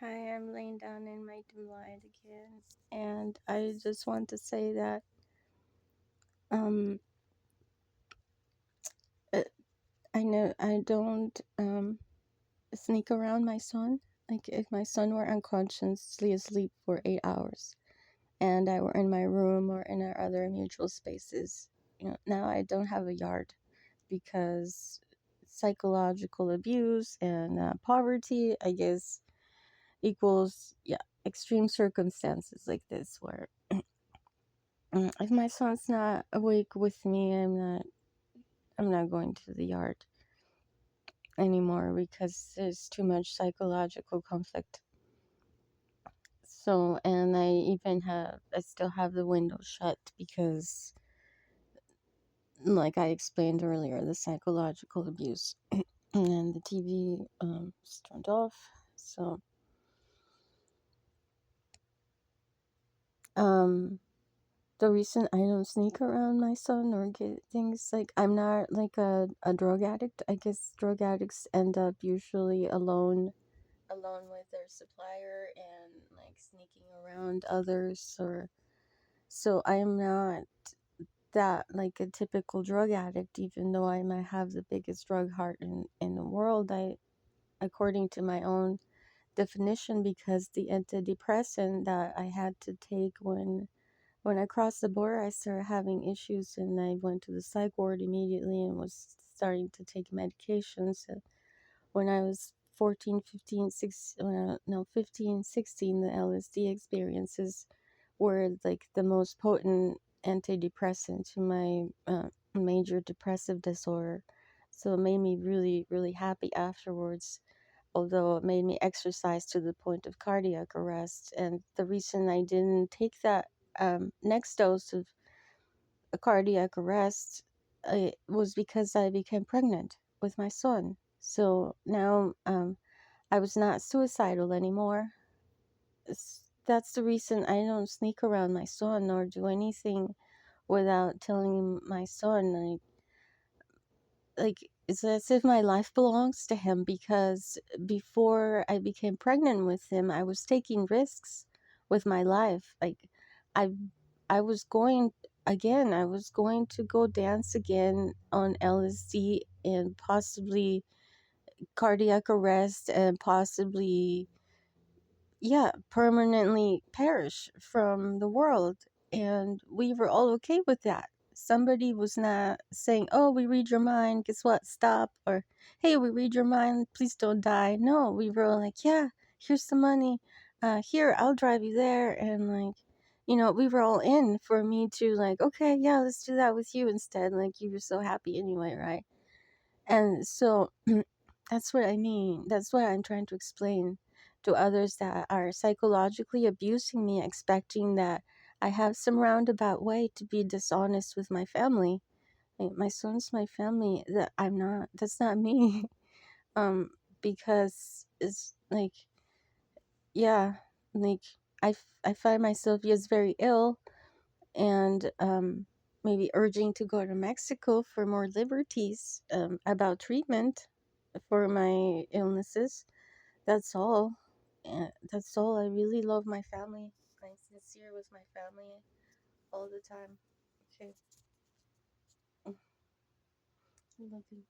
Hi, I'm laying down in my dim light again, and I just want to say that um uh, I know I don't sneak around my son. Like if my son were unconsciously asleep for 8 hours, and I were in my room or in our other mutual spaces, now I don't have a yard because psychological abuse and poverty, I guess, equals extreme circumstances like this where if my son's not awake with me, I'm not going to the yard anymore because there's too much psychological conflict. So, and I still have the window shut because, like I explained earlier, the psychological abuse, and the TV is turned off. So, um, the reason I don't sneak around my son or get things, like I'm not like a drug addict. I guess drug addicts end up usually alone with their supplier and like sneaking around others, or so I'm not that like a typical drug addict, even though I might have the biggest drug heart in the world. I, according to my own definition, because the antidepressant that I had to take when I crossed the border, I started having issues and I went to the psych ward immediately and was starting to take medications. When I was 14, 15, 16, no, 15, 16, the LSD experiences were like the most potent antidepressant to my major depressive disorder. So it made me really, really happy afterwards, although it made me exercise to the point of cardiac arrest. And the reason I didn't take that next dose of a cardiac arrest was because I became pregnant with my son. So now I was not suicidal anymore. That's the reason I don't sneak around my son or do anything without telling my son. Like it's as if my life belongs to him, because before I became pregnant with him, I was taking risks with my life. Like I I was going I was going to go dance again on LSD and possibly cardiac arrest and possibly permanently perish from the world. And we were all okay with that. Somebody was not saying, oh, we read your mind, guess what, stop, or hey, we read your mind, please don't die. No, we were all like, yeah, here's the money, here, I'll drive you there. And like, we were all in for me to like, okay, yeah, let's do that with you instead. Like, you were so happy anyway, right? And so that's what I mean. That's what I'm trying to explain to others that are psychologically abusing me, expecting that I have some roundabout way to be dishonest with my family. Like, my son's my family. That I'm not. That's not me. um, because it's like, yeah, like I find myself just very ill and maybe urging to go to Mexico for more liberties about treatment for my illnesses. That's all. That's all. I really love my family. I'm sincere with my family all the time. Okay. I love you.